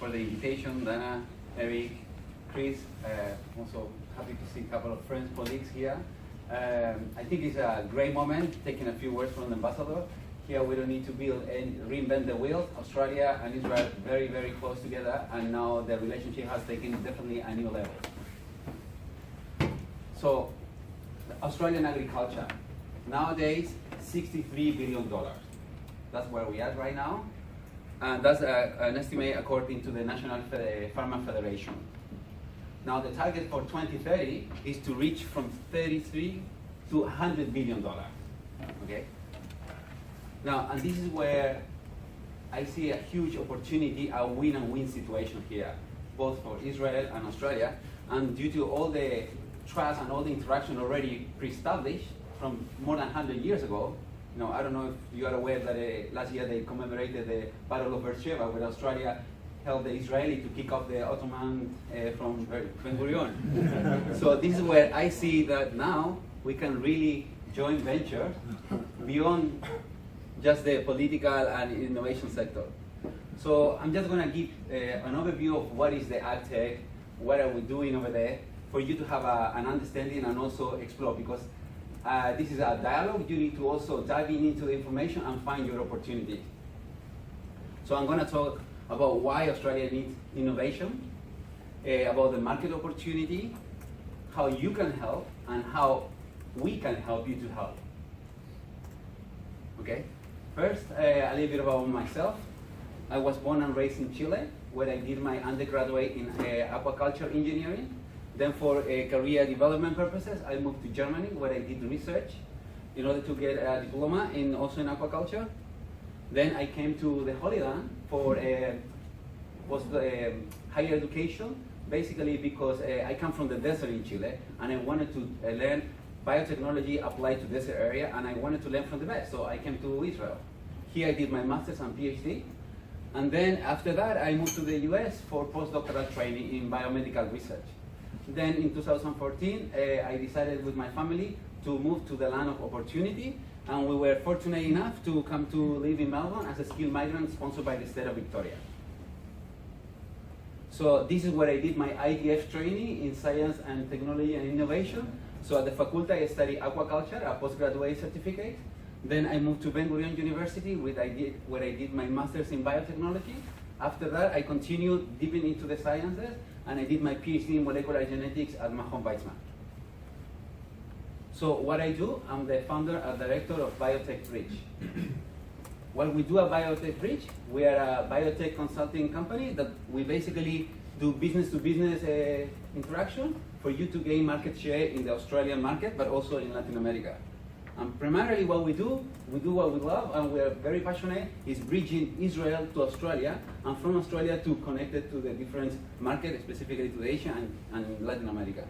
for the invitation, Dana, Eric, Chris. Also happy to see a couple of friends, colleagues here. I think it's a great moment, taking a few words from the ambassador. Here we don't need to build and reinvent the wheel. Australia and Israel very, very close together, and now the relationship has taken definitely a new level. So, Australian agriculture, nowadays $63 billion. That's where we are right now. And that's an estimate according to the National Farmer Federation. Now the target for 2030 is to reach from 33 to $100 billion, okay? Now, and this is where I see a huge opportunity, a win and win situation here, both for Israel and Australia. And due to all the trust and all the interaction already pre-established from more than 100 years ago, you know, I don't know if you are aware that last year they commemorated the Battle of Beersheba, where Australia helped the Israeli to kick off the Ottoman from Ben Gurion. So this is where I see that now we can really join venture beyond just the political and innovation sector. So I'm just going to give an overview of what is the ag tech, what are we doing over there, for you to have an understanding and also explore, because this is a dialogue. You need to also dive into the information and find your opportunity. So I'm going to talk about why Australia needs innovation, about the market opportunity, how you can help, and how we can help you to help. Okay? First, a little bit about myself. I was born and raised in Chile, where I did my undergraduate in aquaculture engineering. Then for career development purposes, I moved to Germany, where I did research in order to get a diploma also in aquaculture. Then I came to the Holy Land for higher education, basically because I come from the desert in Chile, and I wanted to learn biotechnology applied to desert area, and I wanted to learn from the best, so I came to Israel. Here I did my master's and PhD, and then after that I moved to the US for postdoctoral training in biomedical research. Then in 2014, I decided with my family to move to the land of opportunity, and we were fortunate enough to come to live in Melbourne as a skilled migrant sponsored by the state of Victoria. So this is where I did my IDF training in science and technology and innovation. So at the faculty I studied aquaculture, a postgraduate certificate. Then I moved to Ben Gurion University where I did my master's in biotechnology. After that I continued deeping into the sciences, and I did my PhD in molecular genetics at Mahon Weizmann. So what I do, I'm the founder and director of BiotechBridge. What we do at BiotechBridge, we are a biotech consulting company that we basically do business-to-business interaction for you to gain market share in the Australian market, but also in Latin America. And primarily what we do what we love, and we are very passionate, is bridging Israel to Australia, and from Australia to connect it to the different markets, specifically to Asia and Latin America.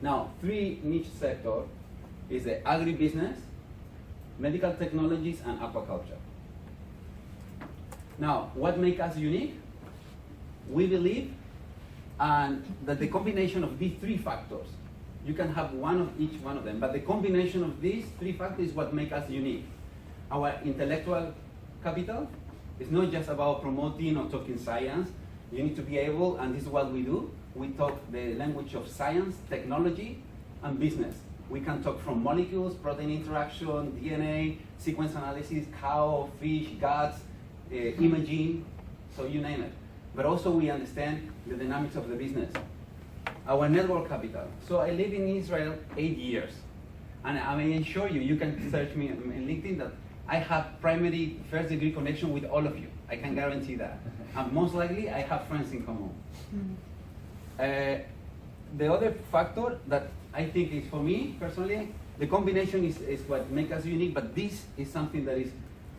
Now, three niche sectors is the agribusiness, medical technologies, and aquaculture. Now, what makes us unique? We believe that the combination of these three factors, you can have one of each one of them, but the combination of these three factors is what makes us unique. Our intellectual capital is not just about promoting or talking science. You need to be able, and this is what we do, we talk the language of science, technology, and business. We can talk from molecules, protein interaction, DNA, sequence analysis, cow, fish, guts, imaging, so you name it. But also we understand the dynamics of the business. Our network capital. So I live in Israel 8 years. And I may assure you, you can search me in LinkedIn, that I have primary first degree connection with all of you. I can guarantee that. And most likely I have friends in common. The other factor that I think is, for me personally, the combination is what makes us unique, but this is something that is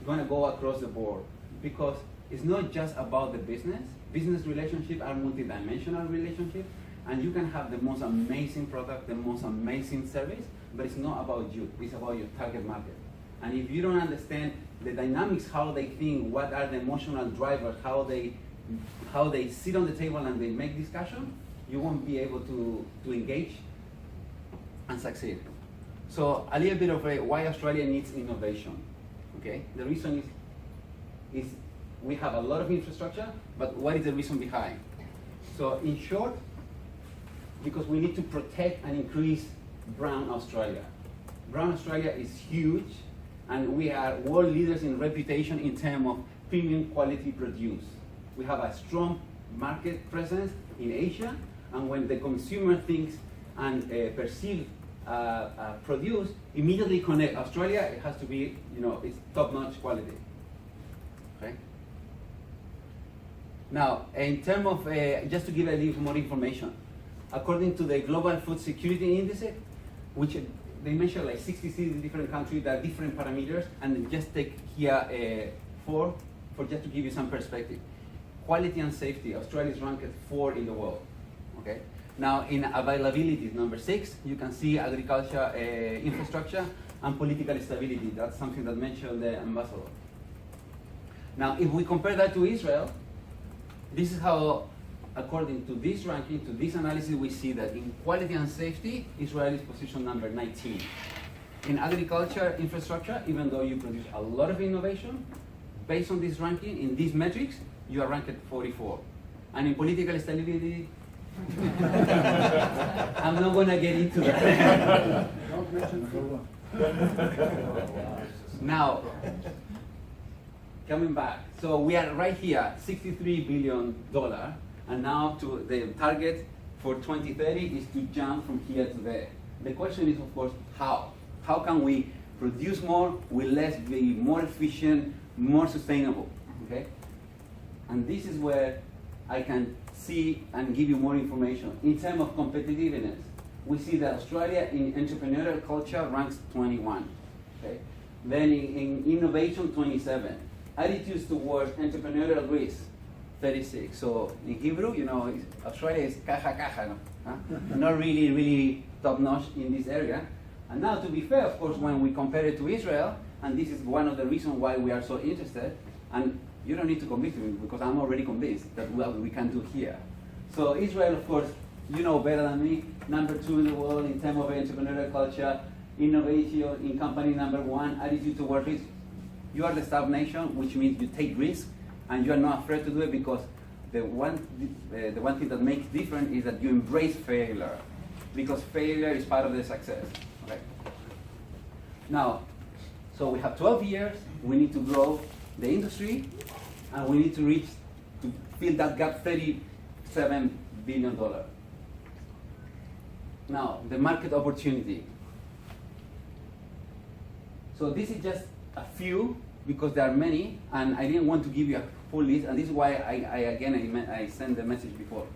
going to go across the board, because it's not just about the business. Business relationships are multidimensional relationships, and you can have the most amazing product, the most amazing service, but it's not about you, it's about your target market. And if you don't understand the dynamics, how they think, what are the emotional drivers, how they sit on the table and they make discussion, you won't be able to engage and succeed. So a little bit of why Australia needs innovation. Okay, the reason is we have a lot of infrastructure, but what is the reason behind? So in short, because we need to protect and increase brown Australia. Brown Australia is huge, and we are world leaders in reputation in terms of premium quality produce. We have a strong market presence in Asia, and when the consumer thinks and perceive produce, immediately connect Australia. It has to be, it's top-notch quality. Okay. Now, in terms of just to give a little more information, according to the Global Food Security Index, which they measure like 66 different countries, there are different parameters, and just take here four for just to give you some perspective. Quality and safety, Australia is ranked 4 in the world. Okay. Now, in availability, number 6, you can see agriculture infrastructure and political stability. That's something that mentioned the ambassador. Now, if we compare that to Israel, this is how, according to this ranking, to this analysis, we see that in quality and safety, Israel is position number 19. In agriculture infrastructure, even though you produce a lot of innovation, based on this ranking, in these metrics, you are ranked 44. And in political stability, I'm not going to get into that. Don't mention food. Now, coming back. So we are right here, $63 billion. And now to the target for 2030 is to jump from here to there. The question is, of course, how? How can we produce more with less, be more efficient, more sustainable? Okay? And this is where I can see and give you more information. In terms of competitiveness, we see that Australia in entrepreneurial culture ranks 21. Okay? Then in innovation, 27. Attitudes towards entrepreneurial risk, 36. So in Hebrew, Australia is caja caja, no? Huh? Not really top notch in this area. And now, to be fair, of course, when we compare it to Israel, and this is one of the reasons why we are so interested, and you don't need to convince me because I'm already convinced that what we can do here. So Israel, of course, you know better than me, number 2 in the world in terms of entrepreneurial culture, innovation in company number 1, attitude toward risk. You are the startup nation, which means you take risk, and you are not afraid to do it because the one thing that makes different is that you embrace failure, because failure is part of the success. Okay. Now, so we have 12 years. We need to grow the industry, and we need to reach to fill that gap, $37 billion. Now, the market opportunity. So this is just a few, because there are many, and I didn't want to give you a full list, and this is why I sent the message before.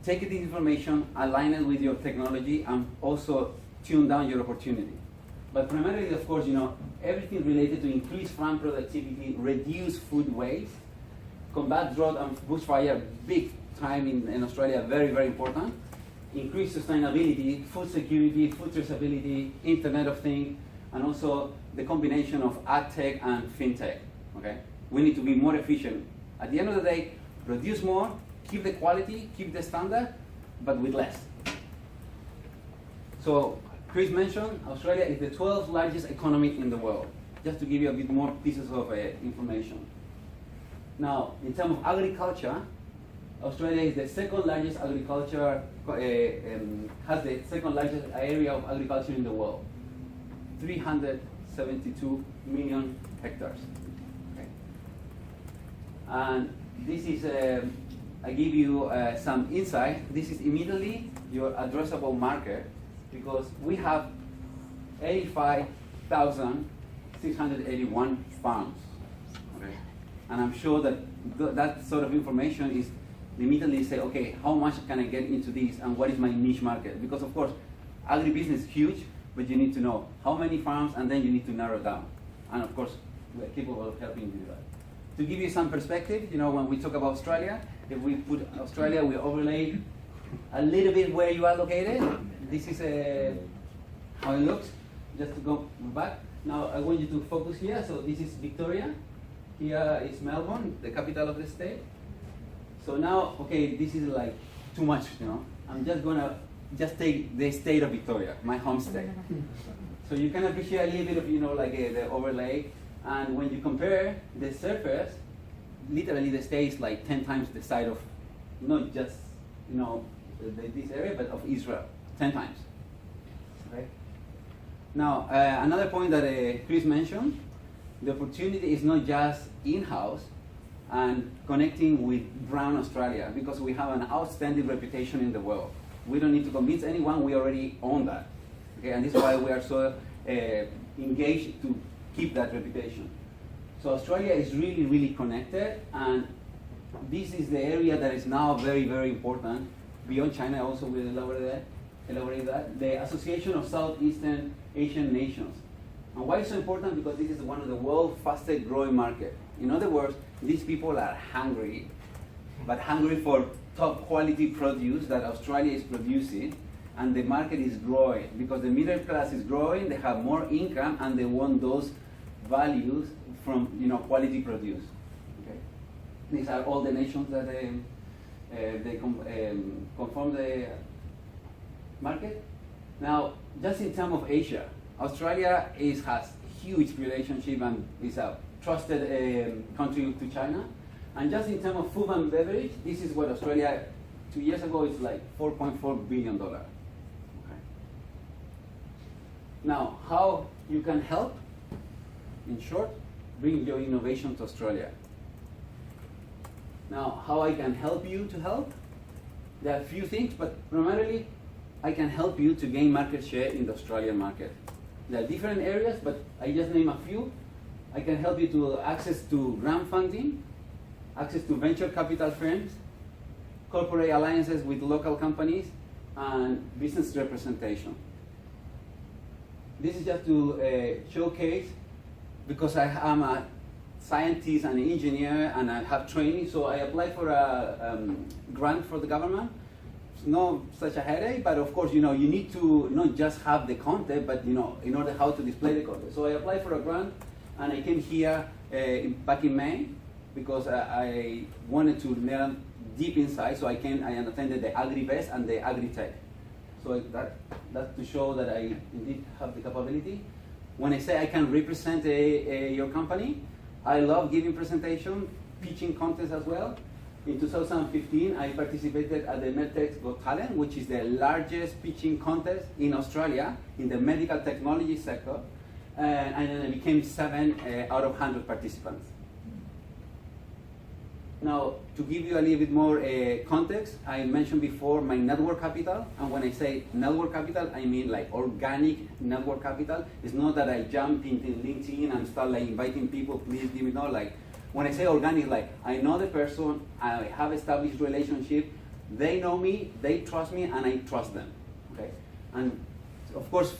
Take this information, align it with your technology, and also tune down your opportunity. But primarily, of course, everything related to increase farm productivity, reduce food waste, combat drought and bushfire, big time in Australia, very, very important. Increase sustainability, food security, food traceability, Internet of Things, and also the combination of ag tech and fintech. Okay, we need to be more efficient. At the end of the day, produce more, keep the quality, keep the standard, but with less. So Chris mentioned Australia is the 12th largest economy in the world. Just to give you a bit more pieces of information. Now, in terms of agriculture, Australia is the second largest agriculture, has the second largest area of agriculture in the world. 372 million hectares. Okay. And this is, I give you some insight. This is immediately your addressable market, because we have 85,681 farms. Okay. And I'm sure that that sort of information is immediately say, okay, how much can I get into this, and what is my niche market? Because of course, agribusiness is huge, but you need to know how many farms, and then you need to narrow down. And of course, we're capable of helping you do that. To give you some perspective, when we talk about Australia, if we put Australia, we overlay a little bit where you are located. This is how it looks. Just to go back. Now I want you to focus here. So this is Victoria. Here is Melbourne, the capital of the state. So now, okay, this is like too much, I'm just gonna take the state of Victoria, my home state. So you can appreciate a little bit of, like the overlay. And when you compare the surface, literally the state is like 10 times the size of, not just this area, but of Israel, 10 times. Okay? Now, another point that Chris mentioned, the opportunity is not just in-house and connecting with Brown Australia, because we have an outstanding reputation in the world. We don't need to convince anyone, we already own that. Okay? And this is why we are so engaged to keep that reputation. So Australia is really, really connected, and this is the area that is now very, very important. Beyond China, also will elaborate that. The Association of Southeastern Asian Nations. And why it's so important? Because this is one of the world's fastest growing market. In other words, these people are hungry, but hungry for top quality produce that Australia is producing, and the market is growing because the middle class is growing, they have more income, and they want those values from quality produce. Okay? These are all the nations that conform the market. Now, just in terms of Asia, Australia has huge relationship and is a trusted country to China. And just in terms of food and beverage, this is what Australia 2 years ago is like $4.4 billion. Okay. Now, how you can help? In short, bring your innovation to Australia. Now, how I can help you to help? There are a few things, but primarily, I can help you to gain market share in the Australian market. There are different areas, but I just name a few. I can help you to access to grant funding, access to venture capital firms, corporate alliances with local companies, and business representation. This is just to showcase, because I am a scientist and an engineer and I have training, so I applied for a grant for the government. It's not such a headache, but of course, you need to not just have the content, but in order how to display the content. So I applied for a grant, and I came here back in May because I wanted to learn deep inside. So I attended the AgriBest and the AgriTech. So that's to show that I indeed have the capability. When I say I can represent your company, I love giving presentation, pitching contests as well. In 2015, I participated at the MedTech Got Talent, which is the largest pitching contest in Australia in the medical technology sector. And then I became 7 out of 100 participants. Now, to give you a little bit more context, I mentioned before my network capital. And when I say network capital, I mean like organic network capital. It's not that I jump into LinkedIn and start like inviting people, please give me no, like, when I say organic, like I know the person, I have established relationship, they know me, they trust me, and I trust them. Okay, and of course,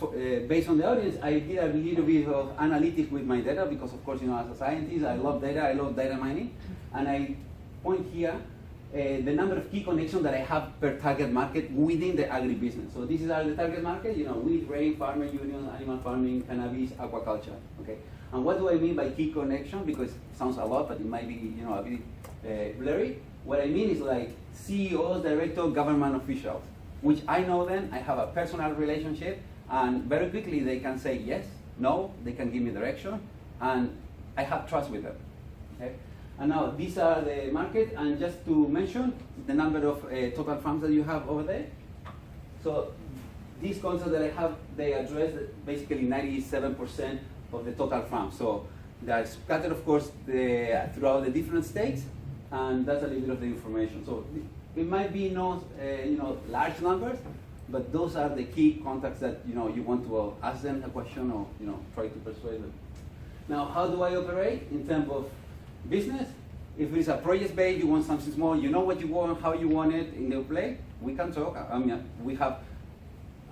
based on the audience, I did a little bit of analytics with my data because, of course, as a scientist, I love data mining, and I point here the number of key connections that I have per target market within the agribusiness. So this is the target market, wheat, grain, farmer union, animal farming, cannabis, aquaculture. Okay. And what do I mean by key connection? Because it sounds a lot, but it might be a bit blurry. What I mean is like CEOs, directors, government officials, which I know them, I have a personal relationship, and very quickly they can say yes, no, they can give me direction, and I have trust with them. Okay? And now these are the market, and just to mention the number of total farms that you have over there. So these concepts that I have, they address basically 97% of the total farm. So they are scattered, of course, throughout the different states, and that's a little bit of the information. So it might be not, large numbers, but those are the key contacts that you want to ask them a question or try to persuade them. Now, how do I operate in terms of business? If it's a project based, you want something small, you know what you want, how you want it in the play, we can talk. I mean, we have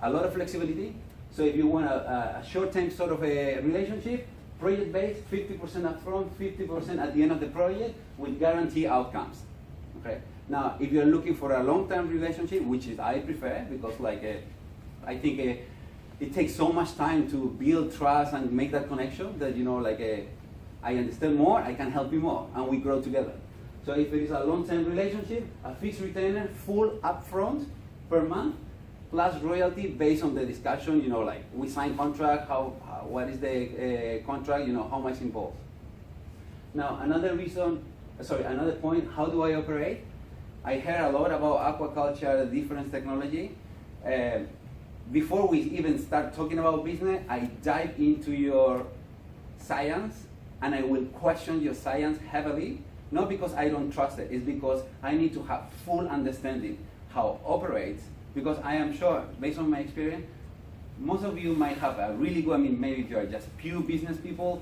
a lot of flexibility. So if you want a short-term sort of a relationship, project-based, 50% upfront, 50% at the end of the project with guaranteed outcomes. Okay. Now, if you're looking for a long-term relationship, which is I prefer, because I think it takes so much time to build trust and make that connection that I understand more, I can help you more, and we grow together. So if it is a long-term relationship, a fixed retainer, full upfront per month, plus royalty based on the discussion, we sign contract, how what is the contract, how much involved. Now, another point, how do I operate? I heard a lot about aquaculture, different technology. Before we even start talking about business, I dive into your science, and I will question your science heavily, not because I don't trust it, it's because I need to have full understanding how it operates, because I am sure, based on my experience, most of you might have a really good, maybe if you're just pure business people,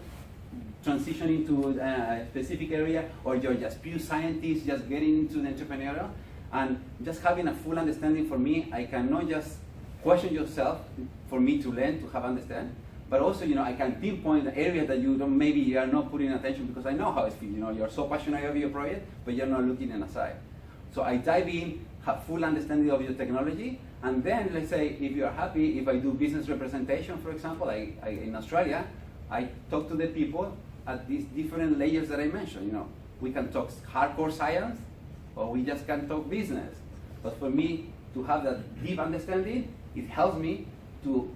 transitioning to a specific area, or you're just pure scientists, just getting into the entrepreneurial, and just having a full understanding for me, I cannot just question yourself for me to learn, to have understand, but also, I can pinpoint the area that maybe you are not putting attention, because I know how it feels, you're so passionate about your project, but you're not looking on the side. So I dive in, have full understanding of your technology, and then let's say if you're happy, if I do business representation, for example, in Australia, I talk to the people at these different layers that I mentioned. We can talk hardcore science, or we just can talk business. But for me to have that deep understanding, it helps me to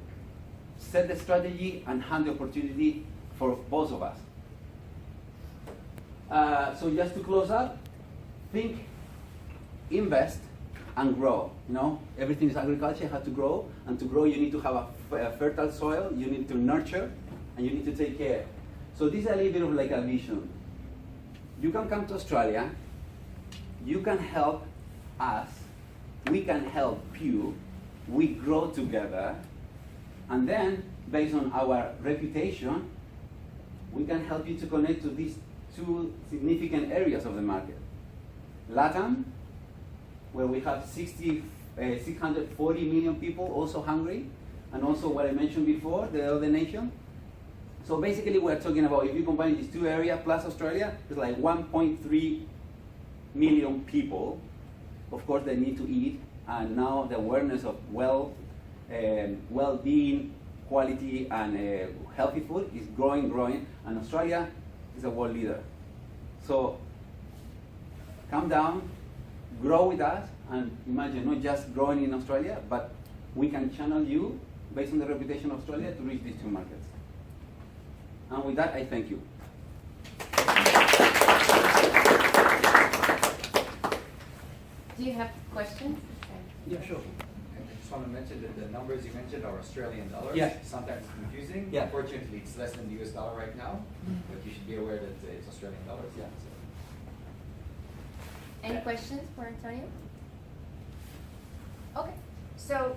set the strategy and hand the opportunity for both of us. So just to close up, think, invest, and grow. Everything is agriculture, you have to grow, and to grow you need to have a fertile soil, you need to nurture, and you need to take care. So this is a little bit of like a vision. You can come to Australia, you can help us, we can help you, we grow together, and then based on our reputation, we can help you to connect to these two significant areas of the market. LATAM, where we have 640 million people also hungry, and also what I mentioned before, the other nation. So basically we're talking about, if you combine these two areas plus Australia, it's like 1.3 million people. Of course they need to eat, and now the awareness of well-being, quality, and healthy food is growing, and Australia is a world leader. So come down, grow with us, and imagine not just growing in Australia, but we can channel you based on the reputation of Australia to reach these two markets. And with that, I thank you. Do you have questions? Yeah, sure. I just want to mention that the numbers you mentioned are Australian dollars. Yeah. Sometimes it's confusing. Yeah. Unfortunately, it's less than the US dollar right now, but you should be aware that it's Australian dollars. Yeah. Any questions for Antonio? Okay, so